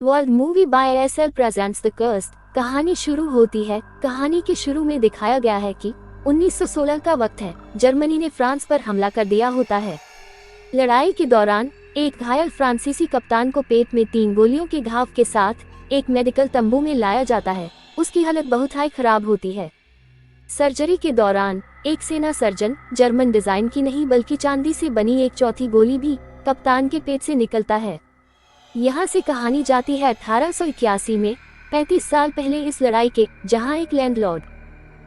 World movie by SL presents the cursed. कहानी शुरू होती है। कहानी के शुरू में दिखाया गया है कि 1916 का वक्त है। जर्मनी ने फ्रांस पर हमला कर दिया होता है। लड़ाई के दौरान एक घायल फ्रांसीसी कप्तान को पेट में 3 गोलियों के घाव के साथ एक मेडिकल तंबू में लाया जाता है। उसकी हालत बहुत ही खराब होती है। सर्जरी के दौरान एक सेना सर्जन, जर्मन डिजाइन की नहीं बल्कि चांदी से बनी एक चौथी गोली भी कप्तान के पेट से निकलता है। यहाँ से कहानी जाती है 1881 में, 35 साल पहले इस लड़ाई के, जहाँ एक लैंडलॉर्ड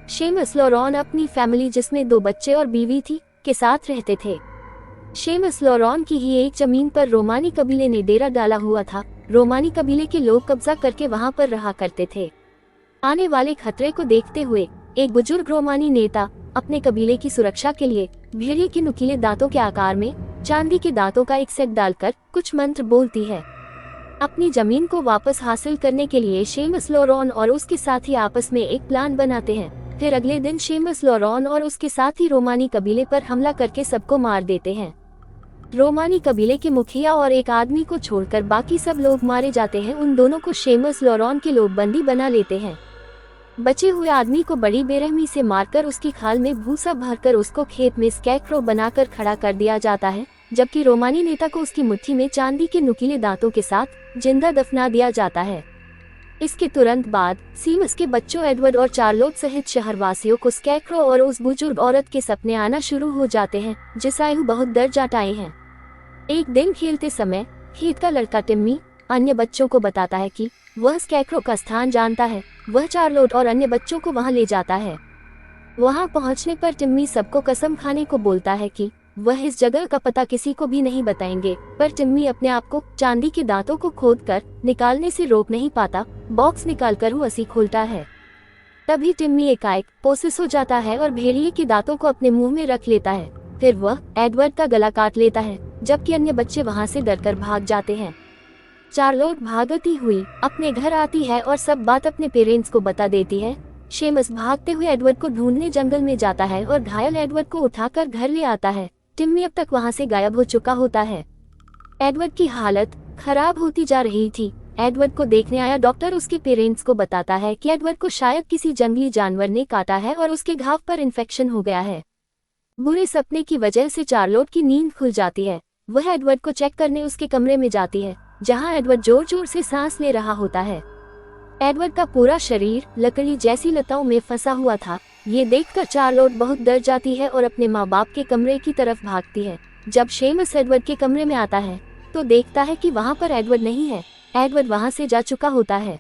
शेमस लॉरॉन अपनी फैमिली, जिसमें 2 बच्चे और बीवी थी, के साथ रहते थे। शेमस लॉरॉन की ही एक जमीन पर रोमानी कबीले ने डेरा डाला हुआ था। रोमानी कबीले के लोग कब्जा करके वहाँ पर रहा करते थे। आने वाले खतरे को देखते हुए एक बुजुर्ग रोमानी नेता अपने कबीले की सुरक्षा के लिए भेड़िए के नुकीले दांतों के आकार में चांदी के दांतों का एक सेट डालकर कुछ मंत्र बोलती है। अपनी जमीन को वापस हासिल करने के लिए शेमस लॉरॉन और उसके साथी आपस में एक प्लान बनाते हैं। फिर अगले दिन शेमस लॉरॉन और उसके साथी रोमानी कबीले पर हमला करके सबको मार देते हैं। रोमानी कबीले के मुखिया और एक आदमी को छोड़कर बाकी सब लोग मारे जाते हैं। उन दोनों को शेमस लॉरॉन के लोग बंदी बना लेते हैं। बचे हुए आदमी को बड़ी बेरहमी से मारकर उसकी खाल में भूसा भरकर उसको खेत में स्कैरक्रो बनाकर खड़ा कर दिया जाता है, जबकि रोमानी नेता को उसकी मुट्ठी में चांदी के नुकीले दांतों के साथ जिंदा दफना दिया जाता है। इसके तुरंत बाद सीमस के बच्चों एडवर्ड और चार्लोट सहित शहरवासियों को स्कैरक्रो और उस बुजुर्ग औरत के सपने आना शुरू हो जाते हैं, जिसका आयु बहुत दर्जाट आए हैं। एक दिन खेलते समय खेत का लड़का टिम्मी अन्य बच्चों को बताता है कि वह स्कैरक्रो का स्थान जानता है। वह चार्लोट और अन्य बच्चों को वहां ले जाता है। वहां पहुंचने पर टिम्मी सबको कसम खाने को बोलता है कि वह इस जगह का पता किसी को भी नहीं बताएंगे, पर टिम्मी अपने आप को चांदी के दांतों को खोदकर निकालने से रोक नहीं पाता। बॉक्स निकालकर वो उसी खोलता है। तभी टिम्मी एकाएक पोसेस हो जाता है और भेड़िए के दांतों को अपने मुंह में रख लेता है। फिर वह एडवर्ड का गला काट लेता है, जबकि अन्य बच्चे वहां से डरकर भाग जाते हैं। चार्लोट भागती हुई अपने घर आती है और सब बात अपने पेरेंट्स को बता देती है। शेमस भागते हुए एडवर्ड को ढूंढने जंगल में जाता है और घायल एडवर्ड को उठाकर घर ले आता है। टिम्मी अब तक वहां से गायब हो चुका होता है। एडवर्ड की हालत खराब होती जा रही थी। एडवर्ड को देखने आया डॉक्टर उसके पेरेंट्स को बताता है कि एडवर्ड को शायद किसी जंगली जानवर ने काटा है और उसके घाव पर इन्फेक्शन हो गया है। बुरे सपने की वजह से चार्लोट की नींद खुल जाती है। वह एडवर्ड को चेक करने उसके कमरे में जाती है, जहां एडवर्ड जोर जोर से सांस ले रहा होता है। एडवर्ड का पूरा शरीर लकड़ी जैसी लताओं में फंसा हुआ था। ये देखकर चार्लोट बहुत डर जाती है और अपने माँ बाप के कमरे की तरफ भागती है। जब शेमस एडवर्ड के कमरे में आता है तो देखता है कि वहाँ पर एडवर्ड नहीं है। एडवर्ड वहाँ से जा चुका होता है।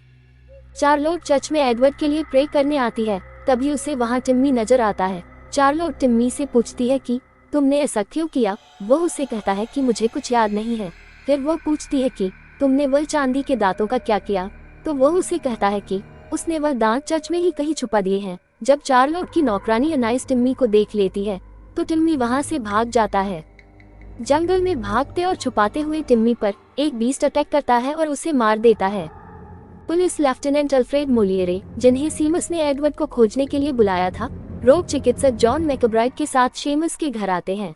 चार्लोट चर्च में एडवर्ड के लिए प्रे करने आती है। तभी उसे वहाँ टिम्मी नजर आता है। चार्लोट टिम्मी से पूछती है कि तुमने ऐसा क्यों किया। वो उसे कहता है कि मुझे कुछ याद नहीं है। फिर वो पूछती है कि तुमने वह चांदी के दांतों का क्या किया, तो वो उसे कहता है कि उसने वह दांत चर्च में ही कहीं छुपा दिए हैं। जब चार्लोट की नौकरानी अनाइस टिम्मी को देख लेती है तो टिम्मी वहां से भाग जाता है। जंगल में भागते और छुपाते हुए टिम्मी पर एक बीस्ट अटैक करता है और उसे मार देता है। पुलिस लेफ्टिनेंट अल्फ्रेड मोलियरे, जिन्हें सीमस ने एडवर्ड को खोजने के लिए बुलाया था, रोग चिकित्सक जॉन मैकब्राइड के साथ शेमस के घर आते हैं।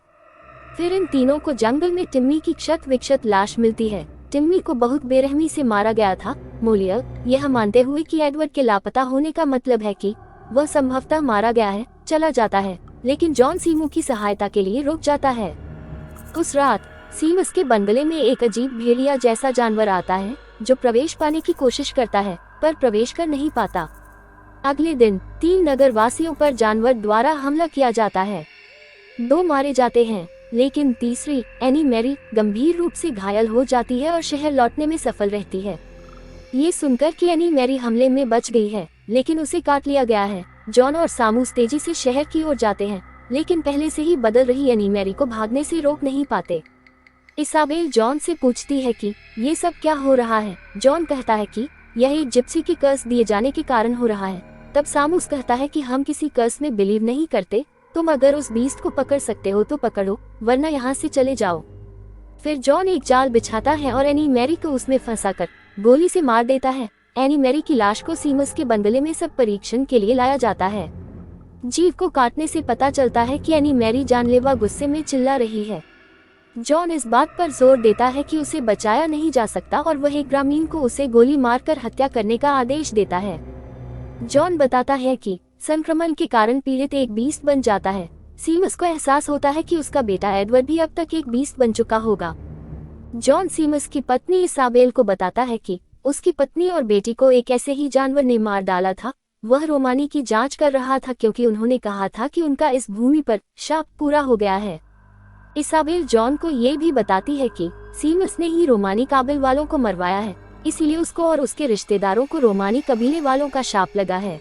फिर इन तीनों को जंगल में टिम्मी की क्षत विक्षत लाश मिलती है। टिम्मी को बहुत बेरहमी से मारा गया था। मोलियर यह मानते हुए कि एडवर्ड के लापता होने का मतलब है कि वह संभवतः मारा गया है, चला जाता है, लेकिन जॉन सीमू की सहायता के लिए रुक जाता है। उस रात सीमस के बंगले में एक अजीब भेड़िया जैसा जानवर आता है, जो प्रवेश पाने की कोशिश करता है पर प्रवेश कर नहीं पाता। अगले दिन 3 नगरवासियों पर जानवर द्वारा हमला किया जाता है। 2 मारे जाते हैं, लेकिन तीसरी एनी मैरी गंभीर रूप से घायल हो जाती है और शहर लौटने में सफल रहती है। ये सुनकर कि एनी मैरी हमले में बच गई है, लेकिन उसे काट लिया गया है, जॉन और सामूस तेजी से शहर की ओर जाते हैं, लेकिन पहले से ही बदल रही एनी मैरी को भागने से रोक नहीं पाते। इसाबेल जॉन से पूछती है कि ये सब क्या हो रहा है। जॉन कहता है कि यह एक जिप्सी की कर्स दिए जाने के कारण हो रहा है। तब सामूस कहता है कि हम किसी कर्स में बिलीव नहीं करते। तुम अगर उस बीस्ट को पकड़ सकते हो तो पकड़ो, वरना यहाँ से चले जाओ। फिर जॉन एक जाल बिछाता है और एनी मैरी को उसमें फंसाकर गोली से मार देता है। एनी मैरी की लाश को सीमस के बंगले में सब परीक्षण के लिए लाया जाता है। जीव को काटने से पता चलता है कि एनी मैरी जानलेवा गुस्से में चिल्ला रही है। जॉन इस बात पर जोर देता है कि उसे बचाया नहीं जा सकता और वह एक ग्रामीण को उसे गोली मारकर हत्या करने का आदेश देता है। जॉन बताता है कि संक्रमण के कारण पीड़ित एक बीस्ट बन जाता है। सीमस को एहसास होता है कि उसका बेटा एडवर्ड भी अब तक एक बीस्ट बन चुका होगा। जॉन सीमस की पत्नी इसाबेल को बताता है कि उसकी पत्नी और बेटी को एक ऐसे ही जानवर ने मार डाला था। वह रोमानी की जांच कर रहा था क्योंकि उन्होंने कहा था कि उनका इस भूमि पर शाप पूरा हो गया है। इसाबेल जॉन को ये भी बताती है कि सीमस ने ही रोमानी काबिल वालों को मरवाया है, इसीलिए उसको और उसके रिश्तेदारों को रोमानी कबीले वालों का शाप लगा है।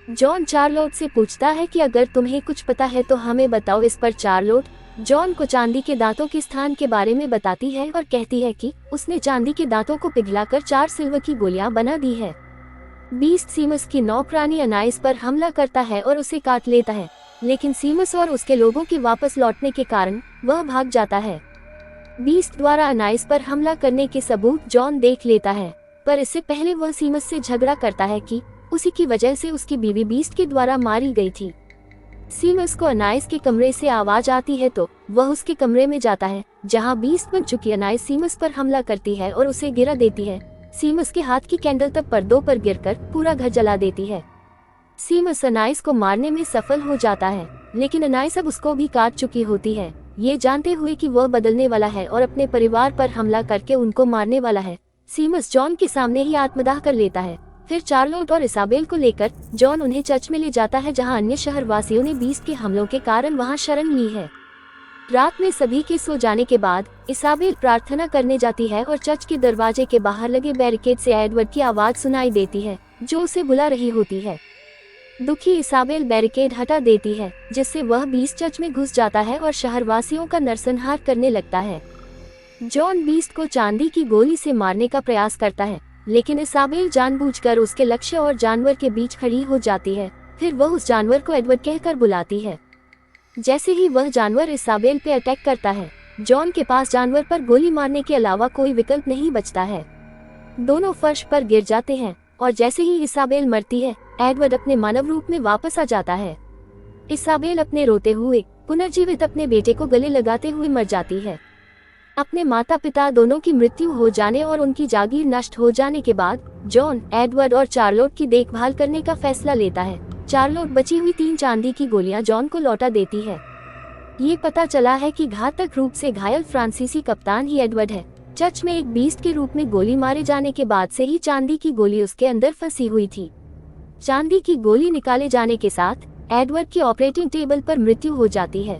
जॉन चार्लोट से पूछता है कि अगर तुम्हें कुछ पता है तो हमें बताओ। इस पर चार्लोट जॉन को चांदी के दांतों के स्थान के बारे में बताती है और कहती है कि उसने चांदी के दांतों को पिघलाकर 4 सिल्वर की गोलियां बना दी है। बीस्ट सीमस की नौकरानी अनाइस पर हमला करता है और उसे काट लेता है, लेकिन सीमस और उसके लोगों के वापस लौटने के कारण वह भाग जाता है। बीस्ट द्वारा अनाइस पर हमला करने के सबूत जॉन देख लेता है, पर इससे पहले वह सीमस से झगड़ा करता है कि उसी की वजह से उसकी बीवी बीस्ट के द्वारा मारी गई थी। सीमस को अनाइस के कमरे से आवाज आती है तो वह उसके कमरे में जाता है, जहां बीस्ट बन चुकी अनाइस सीमस पर हमला करती है और उसे गिरा देती है। सीमस के हाथ की कैंडल तब पर्दों पर गिरकर पूरा घर जला देती है। सीमस अनाइस को मारने में सफल हो जाता है, लेकिन अनाइस अब उसको भी काट चुकी होती है। ये जानते हुए कि वह बदलने वाला है और अपने परिवार पर हमला करके उनको मारने वाला है, सीमस जॉन के सामने ही आत्मदाह कर लेता है। फिर चार्लोट और इसाबेल को लेकर जॉन उन्हें चर्च में ले जाता है, जहां अन्य शहरवासियों ने बीस्ट के हमलों के कारण वहां शरण ली है। रात में सभी के सो जाने के बाद इसाबेल प्रार्थना करने जाती है और चर्च के दरवाजे के बाहर लगे बैरिकेड से एडवर्ड की आवाज सुनाई देती है, जो उसे बुला रही होती है। दुखी इसाबेल बैरिकेड हटा देती है, जिससे वह बीस्ट चर्च में घुस जाता है और शहरवासियों का नरसंहार करने लगता है। जॉन बीस्ट को चांदी की गोली से मारने का प्रयास करता है, लेकिन इसाबेल जानबूझकर उसके लक्ष्य और जानवर के बीच खड़ी हो जाती है। फिर वह उस जानवर को एडवर्ड कहकर बुलाती है। जैसे ही वह जानवर इसाबेल पे अटैक करता है, जॉन के पास जानवर पर गोली मारने के अलावा कोई विकल्प नहीं बचता है। दोनों फर्श पर गिर जाते हैं और जैसे ही इसाबेल मरती है, एडवर्ड अपने मानव रूप में वापस आ जाता है। इसाबेल अपने रोते हुए पुनर्जीवित अपने बेटे को गले लगाते हुए मर जाती है। अपने माता पिता दोनों की मृत्यु हो जाने और उनकी जागीर नष्ट हो जाने के बाद जॉन, एडवर्ड और चार्लोट की देखभाल करने का फैसला लेता है। चार्लोट बची हुई 3 चांदी की गोलियां जॉन को लौटा देती है। ये पता चला है कि घातक रूप से घायल फ्रांसीसी कप्तान ही एडवर्ड है। चर्च में एक बीस्ट के रूप में गोली मारे जाने के बाद से ही चांदी की गोली उसके अंदर फंसी हुई थी। चांदी की गोली निकाले जाने के साथ एडवर्ड की ऑपरेटिंग टेबल पर मृत्यु हो जाती है।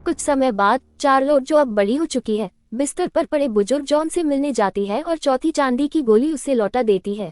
कुछ समय बाद चार्लोट, जो अब बड़ी हो चुकी है, बिस्तर पर पड़े बुजुर्ग जॉन से मिलने जाती है और चौथी चांदी की गोली उसे लौटा देती है।